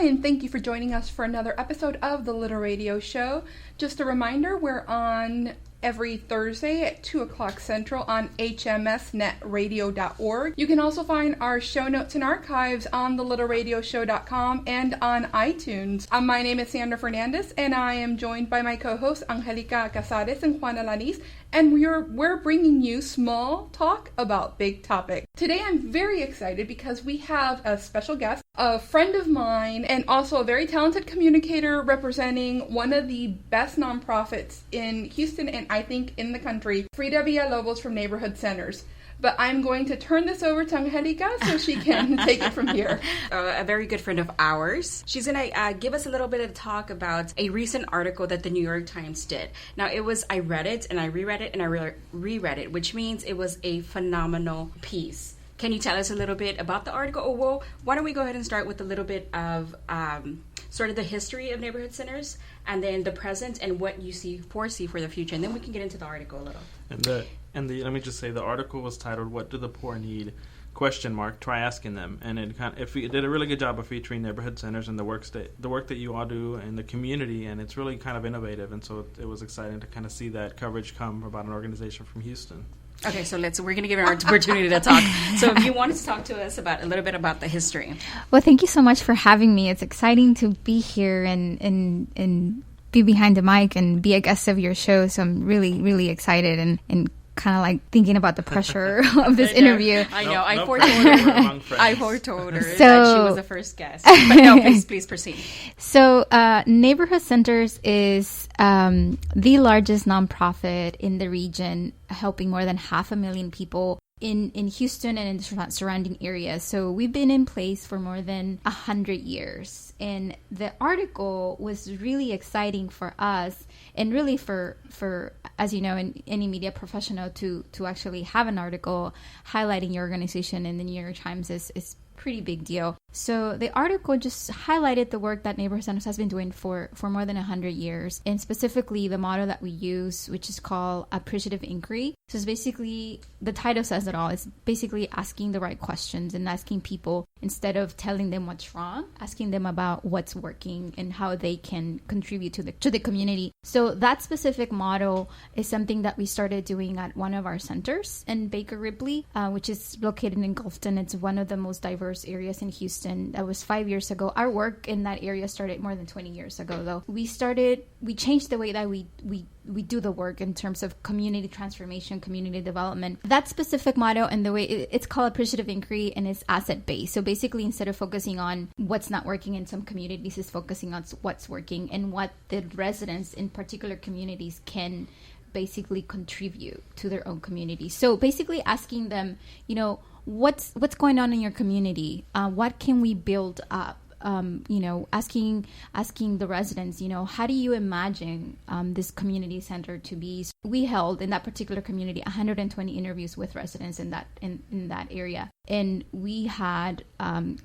and thank you for joining us for another episode of the Little Radio Show. Just a reminder, we're on every Thursday at 2 o'clock Central on hmsnetradio.org. You can also find our show notes and archives on thelittleradioshow.com and on iTunes. My name is Sandra Fernandez, and I am joined by my co-hosts Anjelica Cazares and Juan Alanis, and we're bringing you small talk about big topics. Today I'm very excited because we have a special guest, a friend of mine, and also a very talented communicator representing one of the best nonprofits in Houston and I think in the country, Frida Villalobos from Neighborhood Centers. But I'm going to turn this over to Angelica so she can take it from here. A very good friend of ours. She's going to give us a little bit of talk about a recent article that the New York Times did. Now, I read it, and I reread it, and I reread it, which means it was a phenomenal piece. Can you tell us a little bit about the article? Oh, well, why don't we go ahead and start with a little bit of sort of the history of neighborhood centers, and then the present and what you foresee for the future, and then we can get into the article a little. And let me just say, the article was titled "What Do the Poor Need?" ? Try asking them, and it did a really good job of featuring neighborhood centers and the work that you all do in the community, and it's really kind of innovative, and so it was exciting to kind of see that coverage come about an organization from Houston. Okay, so we're going to give her an opportunity to talk. So if you wanted to talk to us a little bit about the history. Well, thank you so much for having me. It's exciting to be here and be behind the mic and be a guest of your show. So I'm really, really excited and kind of like thinking about the pressure of this interview. I know. I foretold her that she was the first guest. But no, please proceed. So Neighborhood Centers is the largest nonprofit in the region, helping more than 500,000 people in Houston and in the surrounding areas. So we've been in place for more than 100 years. And the article was really exciting for us and really for as you know, any media professional to actually have an article highlighting your organization in the New York Times is pretty big deal. So the article just highlighted the work that Neighborhood Centers has been doing for more than 100 years, and specifically the motto that we use, which is called appreciative inquiry. So it's basically, the title says it all. It's basically asking the right questions and asking people, instead of telling them what's wrong, asking them about what's working and how they can contribute to the community. So that specific motto is something that we started doing at one of our centers in Baker Ripley, which is located in Gulfton. It's one of the most diverse areas in Houston. That was 5 years ago. Our work in that area started more than 20 years ago, though. We changed the way that we do the work in terms of community transformation, community development. That specific motto and the way it's called appreciative inquiry, and it's asset based. So basically, instead of focusing on what's not working in some communities, it's focusing on what's working and what the residents in particular communities can basically contribute to their own community. So basically asking them, what's going on in your community? What can we build up? Asking the residents, how do you imagine this community center to be? We held in that particular community 120 interviews with residents in that area, and we had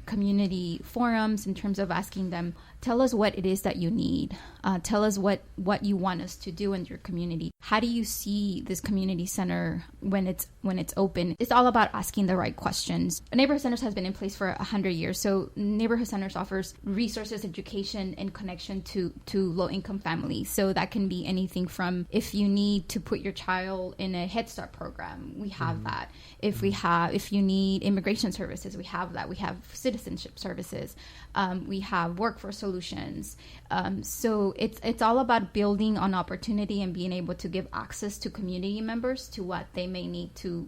community forums in terms of asking them, tell us what it is that you need. Tell us what you want us to do in your community. How do you see this community center when it's open? It's all about asking the right questions. Neighborhood Centers has been in place for 100 years. So Neighborhood Centers offers resources, education, and connection to low-income families. So that can be anything from if you need to put your child in a Head Start program, we have that. If you need immigration services, we have that. We have citizenship services. We have workforce solutions. So it's all about building on opportunity and being able to give access to community members to what they may need to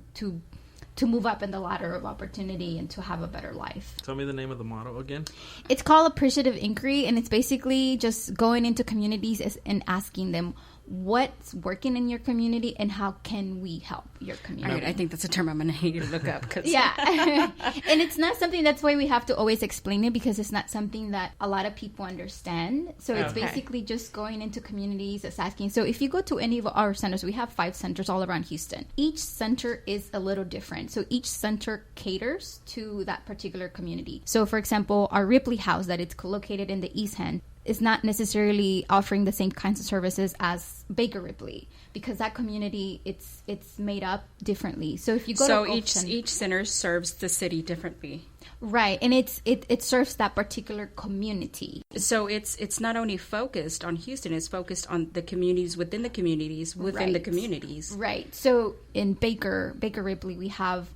move up in the ladder of opportunity and to have a better life. Tell me the name of the motto again. It's called appreciative inquiry, and it's basically just going into communities and asking them what's working in your community and how can we help your community. All right, I think that's a term I'm going to need to look up. Yeah. And it's not something, that's why we have to always explain it, because it's not something that a lot of people understand. So it's basically just going into communities, it's asking. So if you go to any of our centers, we have 5 centers all around Houston. Each center is a little different. So each center caters to that particular community. So for example, our Ripley house that it's located in the East End is not necessarily offering the same kinds of services as Baker Ripley, because that community it's made up differently. So if you go to each center serves the city differently. Right, and it serves that particular community. So it's not only focused on Houston, it's focused on the communities within the communities within the communities. Right. So in Baker Ripley, we have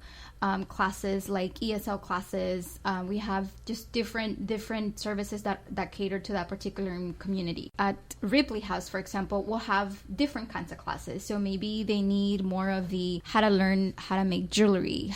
classes like ESL classes. We have just different services that cater to that particular community. At Ripley House, for example, we'll have different kinds of classes. So maybe they need more of the how to learn how to make jewelry,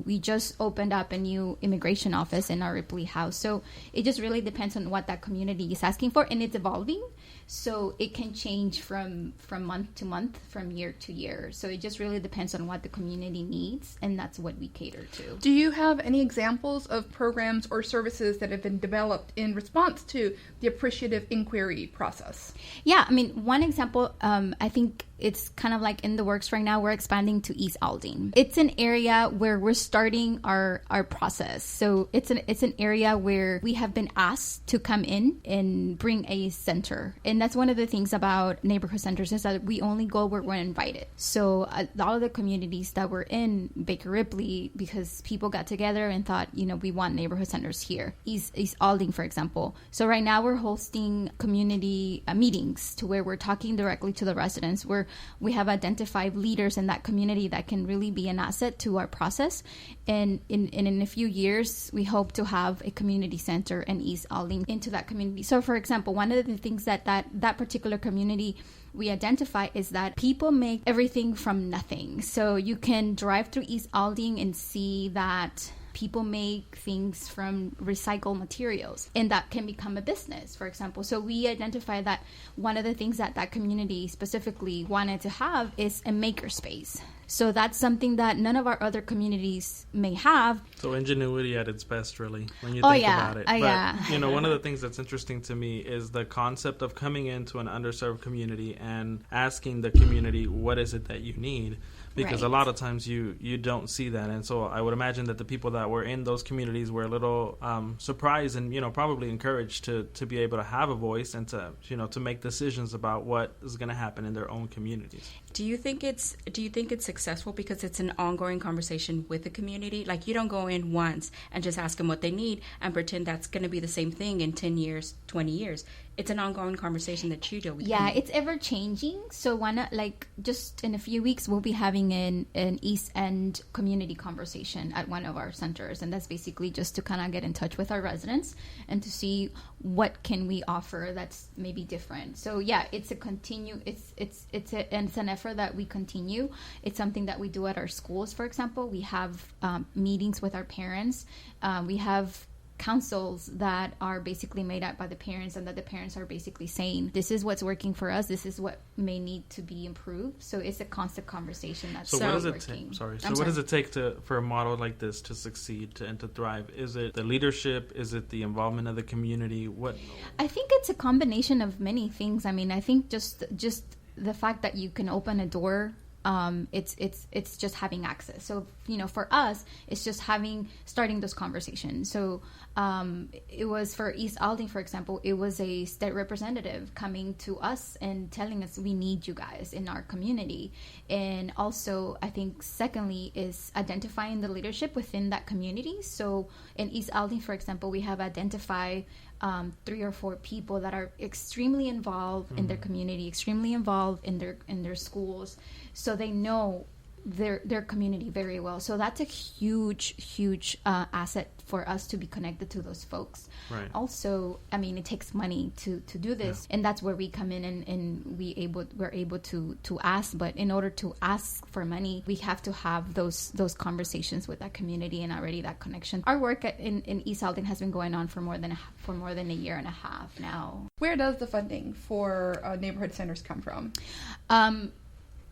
we just opened up a new immigration office in our Ripley House. So it just really depends on what that community is asking for, and it's evolving. So it can change from month to month, from year to year. So it just really depends on what the community needs, and that's what we cater to. Do you have any examples of programs or services that have been developed in response to the appreciative inquiry process? Yeah, I mean, one example, I think it's kind of like in the works right now. We're expanding to East Aldine. It's an area where we're starting our process. So it's an area where we have been asked to come in and bring a center. And that's one of the things about neighborhood centers, is that we only go where we're invited. So a lot of the communities that were in Baker Ripley, because people got together and thought, we want neighborhood centers here. East Aldine, for example. So right now we're hosting community meetings to where we're talking directly to the residents, where we have identified leaders in that community that can really be an asset to our process. And in a few years, we hope to have a community center in East Aldine into that community. So, for example, one of the things that particular community we identify is that people make everything from nothing. So you can drive through East Aldine and see that people make things from recycled materials, and that can become a business, for example. So we identify that one of the things that community specifically wanted to have is a makerspace. So that's something that none of our other communities may have. So ingenuity at its best, really, when you think about it. But, one of the things that's interesting to me is the concept of coming into an underserved community and asking the community, what is it that you need? Because a lot of times you don't see that. And so I would imagine that the people that were in those communities were a little surprised and, probably encouraged to be able to have a voice and to make decisions about what is going to happen in their own communities. Do you think it's successful because it's an ongoing conversation with the community? Like, you don't go in once and just ask them what they need and pretend that's going to be the same thing in 10 years, 20 years. It's an ongoing conversation that you do with them. It's ever changing. So just in a few weeks, we'll be having an East End community conversation at one of our centers. And that's basically just to kind of get in touch with our residents and to see what can we offer that's maybe different. So it's an effort that we continue. It's something that we do at our schools, for example. We have meetings with our parents. We have councils that are basically made up by the parents, and that the parents are basically saying, this is what's working for us, this is what may need to be improved. So it's a constant conversation that's what does it take for a model like this to succeed and to thrive? Is it the leadership? Is it the involvement of the community? What? I think it's a combination of many things. I mean, I think just the fact that you can open a door, it's just having access. So, for us, it's just starting those conversations. So it was for East Aldine, for example, it was a state representative coming to us and telling us, we need you guys in our community. And also, I think secondly is identifying the leadership within that community. So in East Aldine, for example, we have identified 3 or 4 people that are extremely involved in their community, extremely involved in their schools, so they know their community very well. So that's a huge asset for us to be connected to those folks. Right. Also, I mean, it takes money to do this, and that's where we come in and we're able to ask. But in order to ask for money, we have to have those conversations with that community and already that connection. Our work in East Aldine has been going on for more than a year and a half now. Where does the funding for neighborhood centers come from?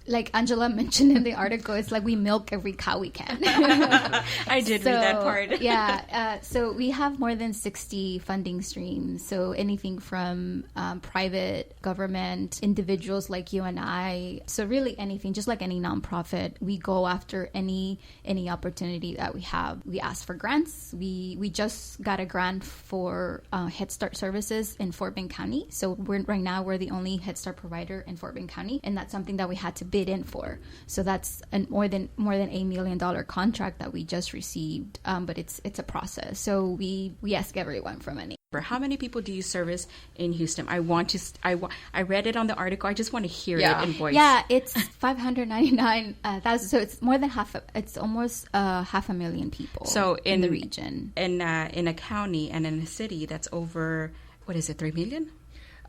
Like Angela mentioned in the article, it's like we milk every cow we can. I did read that part. So we have more than 60 funding streams. So anything from private, government, individuals like you and I. So really anything, just like any nonprofit, we go after any opportunity that we have. We ask for grants. We just got a grant for Head Start services in Fort Bend County. So right now we're the only Head Start provider in Fort Bend County, and that's something that we had to bid in for. So that's more than $1 million contract that we just received. But it's a process. So we ask everyone for money. How many people do you service in Houston? I read it on the article. I just want to hear it in voice. Yeah, it's 599,000. So it's more than it's almost 500,000 people. So in the region, in a county and in a city that's over, what is it, 3 million?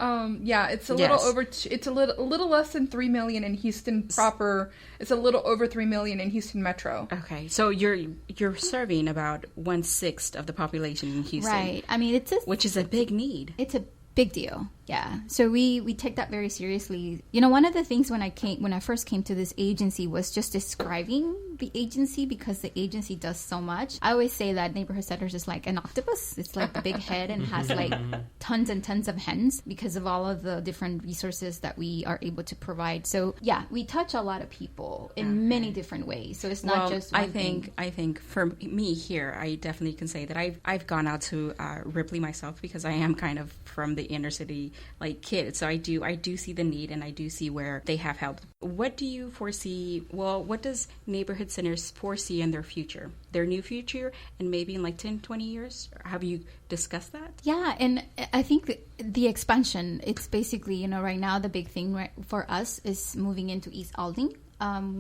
It's a little over. It's a little less than 3 million in Houston proper. It's a little over 3 million in Houston Metro. Okay, so you're serving about 1/6 of the population in Houston, right? I mean, which is a big need. It's a big deal. Yeah. So we take that very seriously. You know, one of the things when I first came to this agency was just describing the agency, because the agency does so much. I always say that Neighborhood Centers is like an octopus. It's like the big head and has like tons and tons of hens because of all of the different resources that we are able to provide. So yeah, we touch a lot of people in many different ways. So it's not just one thing. I think for me here, I definitely can say that I've gone out to Ripley myself, because I am kind of from the inner city like kid. So I do see the need, and I do see where they have helped. What do you foresee? Well, what does Neighborhood Centers foresee in their future, their new future, and maybe in like 10, 20 years? Have you discussed that? Yeah, and I think the expansion, it's basically, you know, right now the big thing for us is moving into East Alding.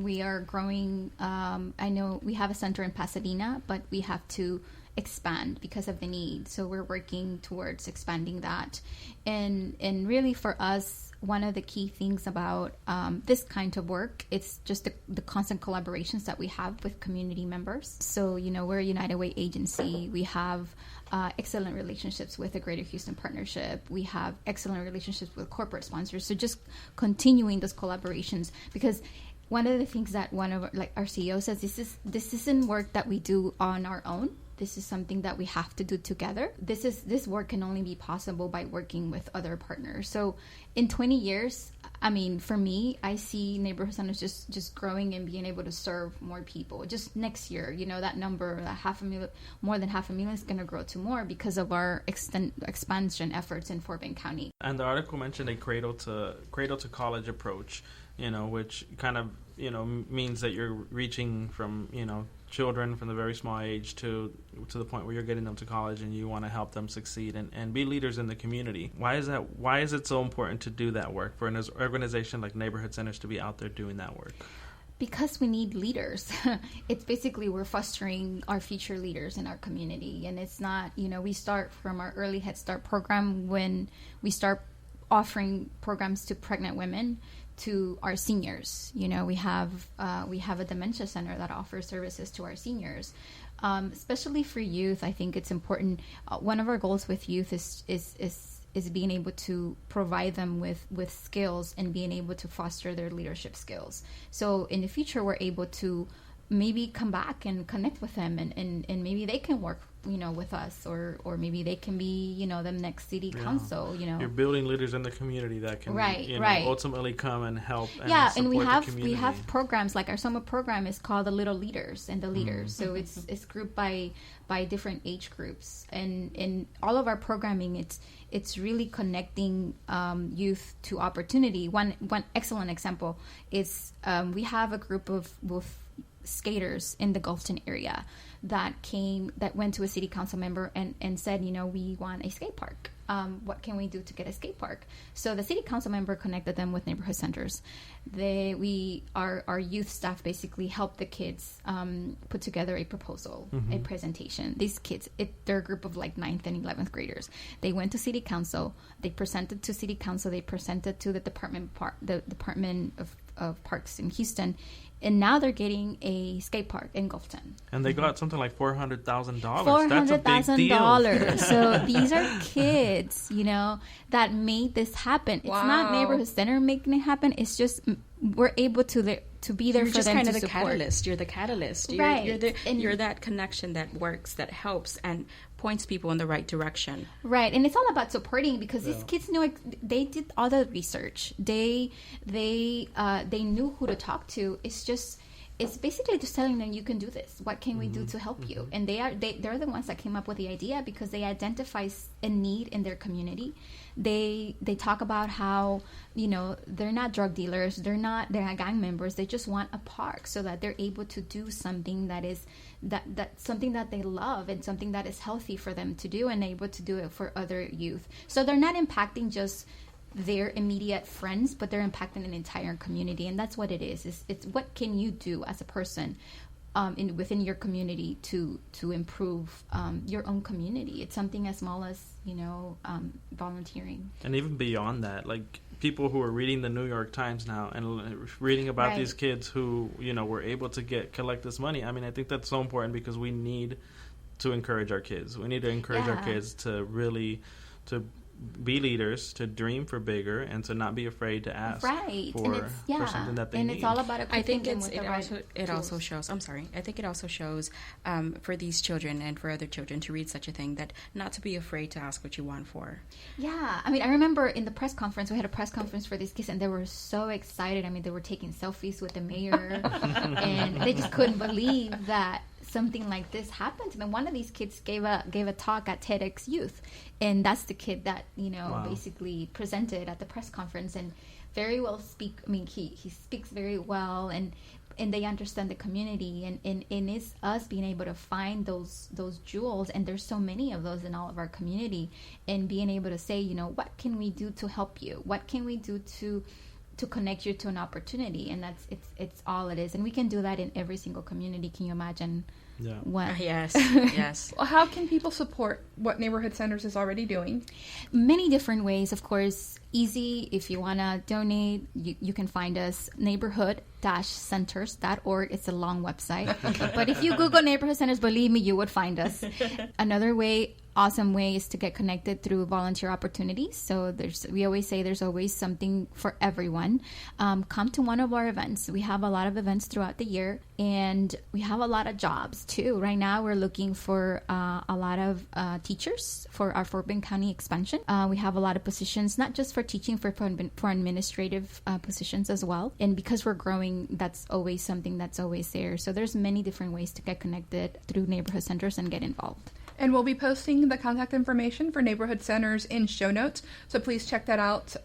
We are growing. I know we have a center in Pasadena, but we have to expand because of the need. So we're working towards expanding that. And really for us, one of the key things about this kind of work, it's just the constant collaborations that we have with community members. So, you know, we're a United Way agency. We have excellent relationships with the Greater Houston Partnership. We have excellent relationships with corporate sponsors. So just continuing those collaborations, because one of the things that one of our CEO says, this isn't work that we do on our own. This is something that we have to do together. This work can only be possible by working with other partners. So in 20 years, I mean, for me, I see Neighborhood Centers just growing and being able to serve more people. Just next year, you know, that number, more than 500,000 is going to grow to more because of our expansion efforts in Fort Bend County. And the article mentioned a cradle to college approach, you know, which kind of, you know, means that you're reaching from, you know, children from the very small age to the point where you're getting them to college, and you want to help them succeed and be leaders in the community. Why is that? Why is it so important to do that work for an organization like Neighborhood Centers to be out there doing that work? Because we need leaders. It's basically we're fostering our future leaders in our community. And it's not, you know, we start from our early Head Start program when we start offering programs to pregnant women, to our seniors. You know, we have a dementia center that offers services to our seniors, especially for youth. I think it's important. One of our goals with youth is being able to provide them with skills and being able to foster their leadership skills. So in the future, we're able to maybe come back and connect with them, and maybe they can work, you know, with us, or maybe they can be, you know, the next city council, you know. You're building leaders in the community that can ultimately come and help and and we support the community. We have programs, like our summer program is called the Little Leaders and the Leaders. So it's grouped by different age groups, and in all of our programming, it's really connecting youth to opportunity. One excellent example is we have a group of skaters in the Gulfton area that went to a city council member and said, you know, we want a skate park. What can we do to get a skate park? So the city council member connected them with Neighborhood Centers. Our youth staff basically helped the kids put together a proposal, a presentation. These kids, they're a group of like 9th and 11th graders. They went to city council. They presented to city council. They presented to the Department of Parks in Houston. And now they're getting a skate park in Gulfton. And they got something like $400,000. $400,000. So these are kids, you know, that made this happen. Wow. It's not Neighborhood Center making it happen. It's just we're able to be there for them to support. You're just kind of the catalyst. You're the catalyst. Right. You're that connection that works, that helps, and points people in the right direction. Right. And it's all about supporting, because these kids knew, they did all the research. They knew who to talk to. It's just it's basically just telling them, you can do this. What can we do to help you? And they're the ones that came up with the idea because they identify a need in their community. They talk about how, you know, they're not drug dealers, they're not gang members. They just want a park so that they're able to do something that is that something that they love and something that is healthy for them to do, and able to do it for other youth. So they're not impacting just their immediate friends, but they're impacting an entire community. And that's what it is. It's what can you do as a person within your community to improve your own community. It's something as small as, you know, volunteering. And even beyond that, like people who are reading the New York Times now and reading about these kids who, you know, were able to collect this money. I mean, I think that's so important because we need to encourage our kids. We need to encourage our kids to really be leaders, to dream for bigger, and to not be afraid to ask for something that they need. And it's all about I think it also shows, I'm sorry, I think it also shows for these children and for other children to read such a thing, that not to be afraid to ask what you want for. Yeah, I mean, I remember in the press conference, we had a press conference for these kids, and they were so excited. I mean, they were taking selfies with the mayor, and they just couldn't believe that something like this happened. And then one of these kids gave a talk at TEDx Youth, and that's the kid that, you know, basically presented at the press conference, and very well speak. I mean, he speaks very well, and they understand the community, and it's us being able to find those jewels, and there's so many of those in all of our community, and being able to say, you know, what can we do to help you? What can we do to connect you to an opportunity? And it's all it is. And we can do that in every single community. Can you imagine? Yeah. What? Yes. Well, how can people support what Neighborhood Centers is already doing? Many different ways, of course. Easy, if you want to donate, you can find us neighborhood-centers.org. It's a long website. But if you Google Neighborhood Centers, believe me, you would find us. Another awesome way is to get connected through volunteer opportunities. So we always say there's always something for everyone. Come to one of our events. We have a lot of events throughout the year, and we have a lot of jobs too. Right now we're looking for a lot of teachers for our Fort Bend County expansion. We have a lot of positions, not just for teaching, for administrative positions as well. And because we're growing, that's always something that's always there. So there's many different ways to get connected through Neighborhood Centers and get involved. And we'll be posting the contact information for Neighborhood Centers in show notes. So please check that out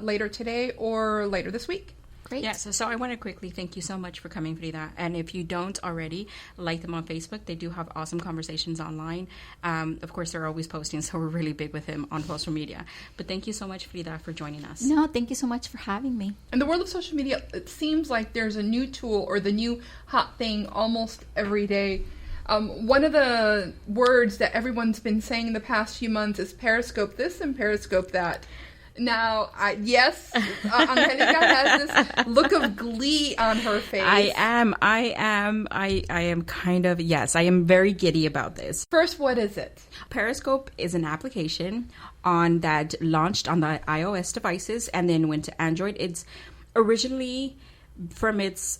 later today or later this week. Great. Yeah, so I want to quickly thank you so much for coming, Frida. And if you don't already, like them on Facebook. They do have awesome conversations online. Of course, they're always posting, so we're really big with them on social media. But thank you so much, Frida, for joining us. No, thank you so much for having me. In the world of social media, it seems like there's a new tool or the new hot thing almost every day. One of the words that everyone's been saying in the past few months is Periscope this and Periscope that. Now, Anjelica has this look of glee on her face. I am kind of, yes, I am very giddy about this. First, what is it? Periscope is an application that launched on the iOS devices and then went to Android. It's originally from its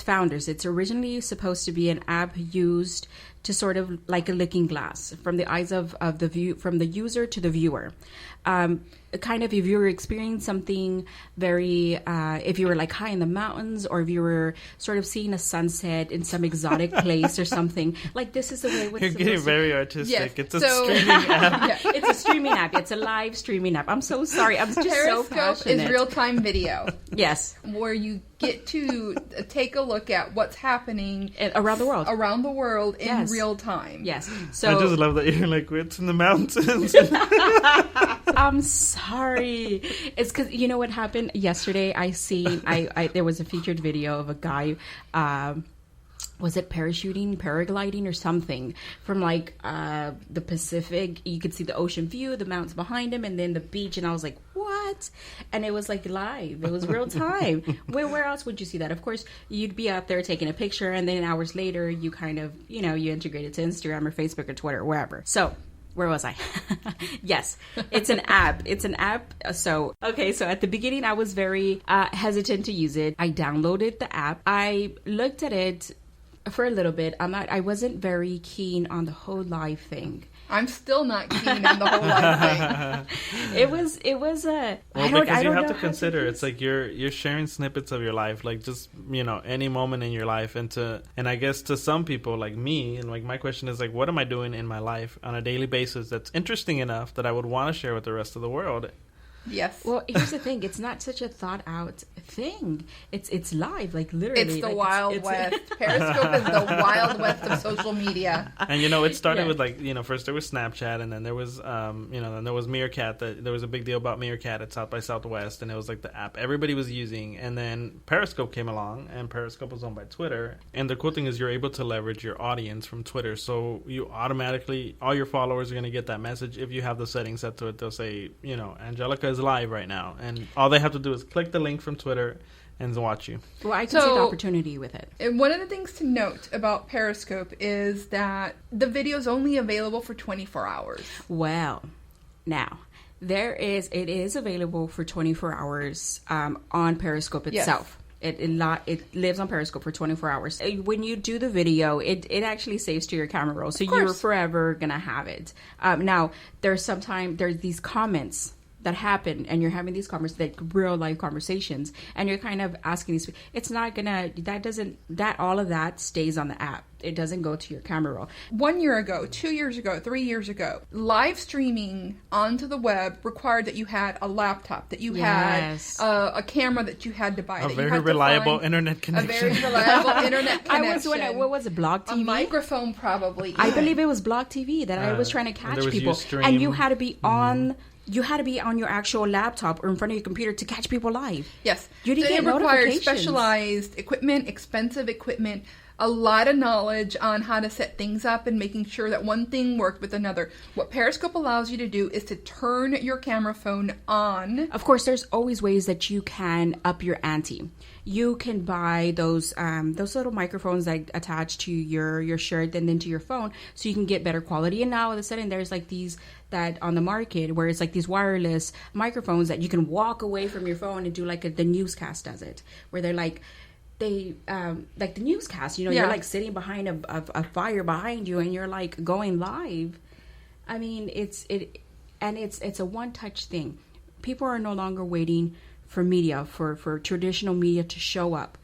founders. It's originally supposed to be an app used to sort of like a looking glass from the eyes of the view, from the user to the viewer. Kind of if you were experiencing something very, if you were like high in the mountains, or if you were sort of seeing a sunset in some exotic place or something, like this is the way you're getting very artistic. Yes. It's a streaming app. It's a streaming app. It's a live streaming app. I'm so sorry. I'm just Periscope so passionate. is real-time video. Yes. Where you get to take a look at what's happening around the world in real time. Yes. So I just love that you're like, it's in the mountains. I'm sorry. It's because you know what happened yesterday. There was a featured video of a guy. Was it paragliding or something from like the Pacific? You could see the ocean view, the mountains behind him, and then the beach. And I was like, what? And it was like live. It was real time. Where else would you see that? Of course, you'd be out there taking a picture, and then hours later, you kind of, you integrate it to Instagram or Facebook or Twitter or wherever. So where was I? Yes, it's an app. So at the beginning, I was very hesitant to use it. I downloaded the app. I looked at it for a little bit. I wasn't very keen on the whole live thing. I'm still not keen on the whole live thing. It was a... Well, because you have to consider, it's like you're sharing snippets of your life, like just, any moment in your life. And I guess to some people like me, and like my question is like, what am I doing in my life on a daily basis that's interesting enough that I would want to share with the rest of the world? Yes. Well, here's the thing. It's not such a thought out thing. It's live, like literally. It's the Wild West. Periscope is the Wild West of social media. And it started with like, first there was Snapchat, and then there was then there was Meerkat. There was a big deal about Meerkat at South by Southwest, and it was like the app everybody was using. And then Periscope came along, and Periscope was owned by Twitter. And the cool thing is you're able to leverage your audience from Twitter, so you automatically, all your followers are going to get that message. If you have the settings set to it, they'll say, Anjelica is live right now, and all they have to do is click the link from Twitter and watch you. Well, I can see the opportunity with it. And one of the things to note about Periscope is that the video is only available for 24 hours. Well, now it is available for 24 hours on Periscope itself. Yes. It lives on Periscope for 24 hours. When you do the video, it actually saves to your camera roll, so you're forever gonna have it. Now there's these comments that happen, and you're having these like real life conversations, and you're kind of asking these. It's not gonna. All of that stays on the app. It doesn't go to your camera roll. 1 year ago, 2 years ago, 3 years ago, live streaming onto the web required that you had a laptop, that you had a camera that you had to buy. A very reliable internet connection. A very reliable internet connection. What was it, Block TV? A microphone, probably. I believe it was Block TV that I was trying to catch people. And you had to be on... You had to be on your actual laptop or in front of your computer to catch people live. Yes. You didn't get notifications. It required specialized equipment, expensive equipment, a lot of knowledge on how to set things up and making sure that one thing worked with another. What Periscope allows you to do is to turn your camera phone on. Of course, there's always ways that you can up your ante. You can buy those little microphones that attach to your shirt and then to your phone, so you can get better quality. And now all of a sudden, there's like these that on the market where it's like these wireless microphones that you can walk away from your phone and do like the newscast does it, where they're like the newscast. You're like sitting behind a fire behind you, and you're like going live. I mean, it's a one-touch thing. People are no longer waiting for media, for traditional media to show up.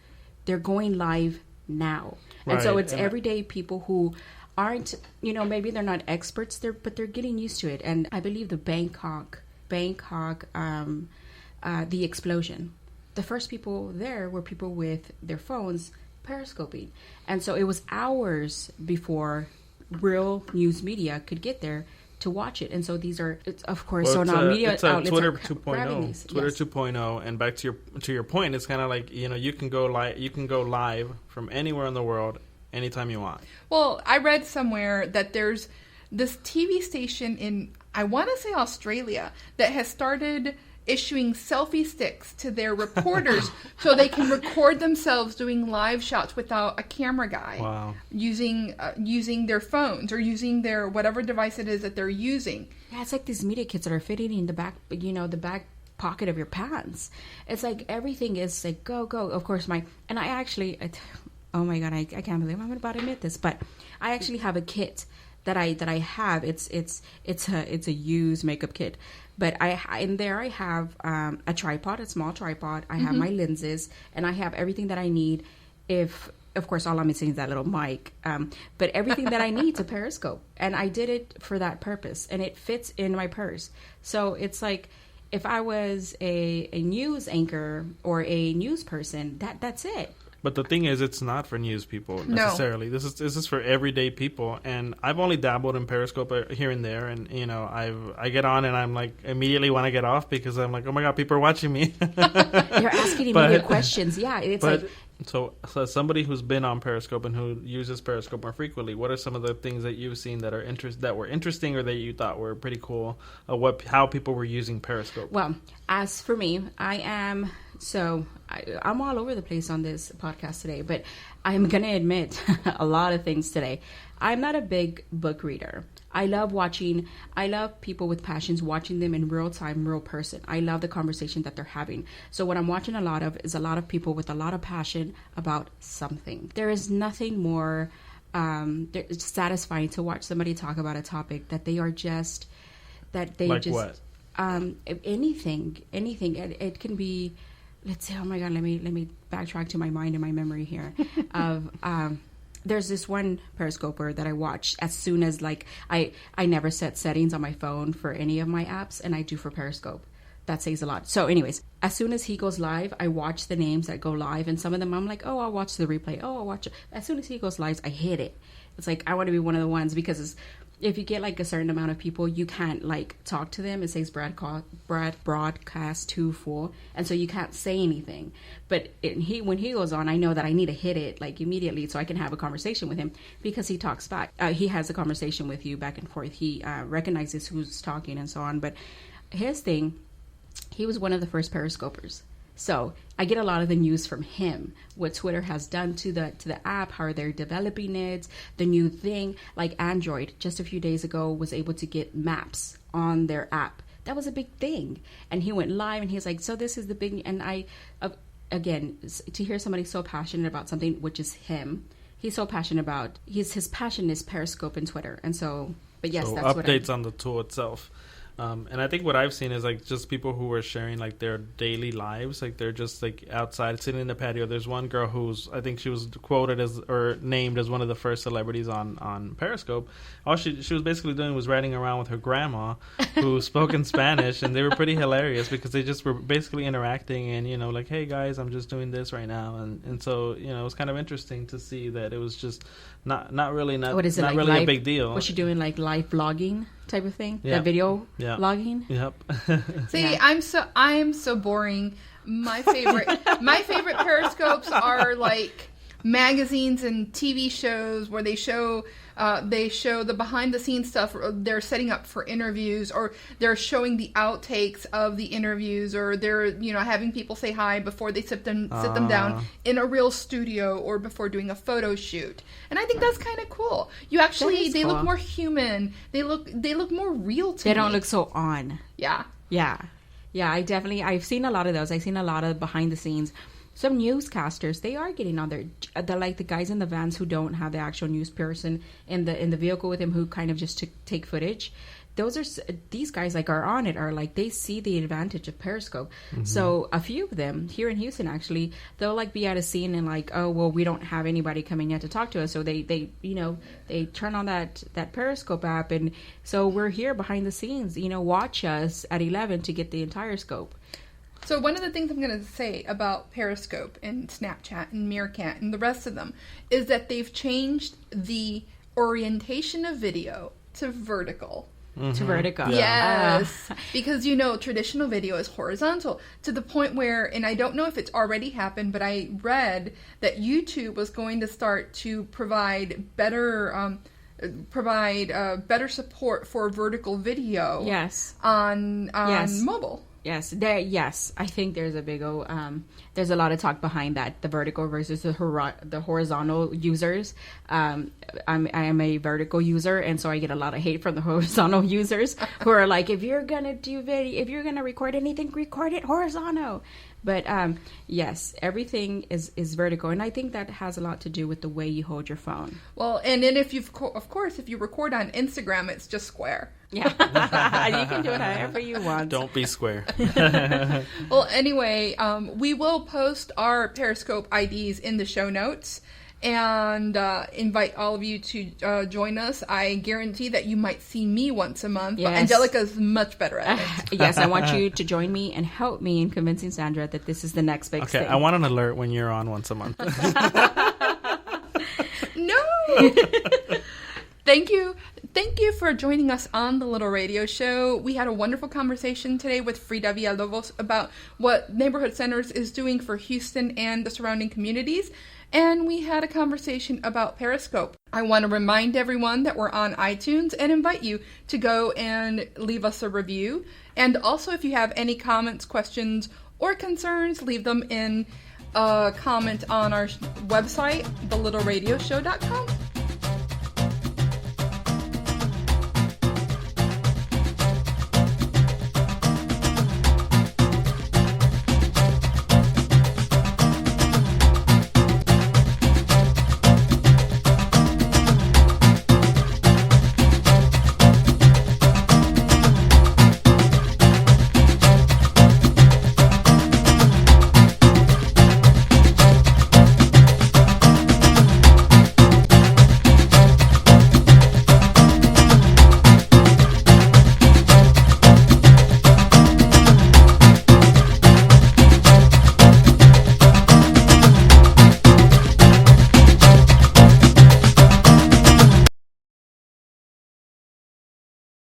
They're going live now. Right. And so it's everyday people who aren't, maybe they're not experts there, but they're getting used to it. And I believe the Bangkok, the explosion, the first people there were people with their phones periscoping. And so it was hours before real news media could get there to watch it. And so these are, of course, now media outlets Twitter are 2.0. Twitter 2.0. And back to your point, it's kind of like, you can go live from anywhere in the world anytime you want. Well, I read somewhere that there's this TV station in, I want to say Australia, that has started issuing selfie sticks to their reporters so they can record themselves doing live shots without a camera guy. Wow. Using their phones or using their whatever device it is that they're using. Yeah, it's like these media kits that are fitting in the back, the back pocket of your pants. It's like everything is like go. Of course, oh my God, I can't believe I'm about to admit this, but I actually have a kit that I have. It's a used makeup kit. But I have a tripod, a small tripod. I have my lenses, and I have everything that I need. Of course, all I'm missing is that little mic. But everything that I need to Periscope, and I did it for that purpose, and it fits in my purse. So it's like if I was a news anchor or a news person, that's it. But the thing is, it's not for news people necessarily. No. This is for everyday people. And I've only dabbled in Periscope here and there, and I get on and I'm like immediately want to get off because I'm like, oh my God, people are watching me. You're asking immediate questions. Yeah, it's like. So as somebody who's been on Periscope and who uses Periscope more frequently, what are some of the things that you've seen that were interesting or that you thought were pretty cool? How people were using Periscope? Well, as for me, I'm all over the place on this podcast today, but I'm going to admit a lot of things today. I'm not a big book reader. I love people with passions, watching them in real time, real person. I love the conversation that they're having. So what I'm watching a lot of is a lot of people with a lot of passion about something. There is nothing more it's satisfying to watch somebody talk about a topic that they are just like what? Anything. It can be. Let's say, oh my God, let me backtrack to my mind and my memory here. There's this one Periscoper that I watched as soon as I never set settings on my phone for any of my apps, and I do for Periscope. That says a lot. So anyways, as soon as he goes live, I watch the names that go live, and some of them I'm like, oh, I'll watch the replay. Oh, I'll watch it. As soon as he goes live, I hit it. It's like, I want to be one of the ones, because if you get like a certain amount of people, you can't like talk to them. It says broadcast too full, and so you can't say anything. But when he goes on, I know that I need to hit it like immediately so I can have a conversation with him, because he talks back. He has a conversation with you back and forth. He recognizes who's talking and so on. But his thing, he was one of the first Periscopers. So I get a lot of the news from him, what Twitter has done to the app, how they're developing it, the new thing. Like Android, just a few days ago, was able to get maps on their app. That was a big thing. And he went live, and he's like, so this is the big... And again, to hear somebody so passionate about something, which is him, he's so passionate about... His passion is Periscope and Twitter. And so... But yes, so that's updates on the tool itself. And I think what I've seen is like just people who are sharing like their daily lives, like they're just like outside sitting in the patio. There's one girl who's, I think she was quoted as or named as one of the first celebrities on Periscope. All she was basically doing was riding around with her grandma who spoke in Spanish, and they were pretty hilarious because they just were basically interacting and like, hey guys, I'm just doing this right now, and so it was kind of interesting to see that it was just not really a big deal. Was she doing like live vlogging type of thing? Yeah. That video yeah. logging? Yep. See, yeah. I'm so boring. My favorite Periscopes are like magazines and TV shows where they show the behind the scenes stuff. They're setting up for interviews, or they're showing the outtakes of the interviews, or they're having people say hi before they sit them down in a real studio, or before doing a photo shoot. And I think that's kind of cool. They look more human. They look more real to me. They don't look so on. Yeah. I've seen a lot of those. I've seen a lot of behind the scenes. Some newscasters, they are getting on there. They're like the guys in the vans who don't have the actual news person in the vehicle with him, who kind of just take footage. These guys like are on it, are like, they see the advantage of Periscope. Mm-hmm. So a few of them here in Houston, actually, they'll like be at a scene and like, oh well, we don't have anybody coming yet to talk to us, so they turn on that Periscope app, and so we're here behind the scenes. Watch us at 11 to get the entire scope. So one of the things I'm going to say about Periscope and Snapchat and Meerkat and the rest of them is that they've changed the orientation of video to vertical. Mm-hmm. To vertical. Yes. Because, traditional video is horizontal to the point where, and I don't know if it's already happened, but I read that YouTube was going to start to provide better support for vertical video. Yes. On yes. mobile. Yes, I think there's there's a lot of talk behind that, the vertical versus the horizontal users. I am a vertical user, and so I get a lot of hate from the horizontal users who are like, if you're gonna record anything, record it horizontal. But yes, everything is vertical, and I think that has a lot to do with the way you hold your phone. Well, and then if you record on Instagram, it's just square. Yeah, you can do it however you want. Don't be square. Well, anyway, we will post our Periscope IDs in the show notes, and invite all of you to join us. I guarantee that you might see me once a month, yes. But Anjelica's much better at it. Yes, I want you to join me and help me in convincing Sandra that this is the next big thing. Okay, I want an alert when you're on once a month. No! Thank you for joining us on the Little Radio Show. We had a wonderful conversation today with Frida Villalobos about what Neighborhood Centers is doing for Houston and the surrounding communities. And we had a conversation about Periscope. I want to remind everyone that we're on iTunes and invite you to go and leave us a review. And also, if you have any comments, questions, or concerns, leave them in a comment on our website, thelittlradioshow.com.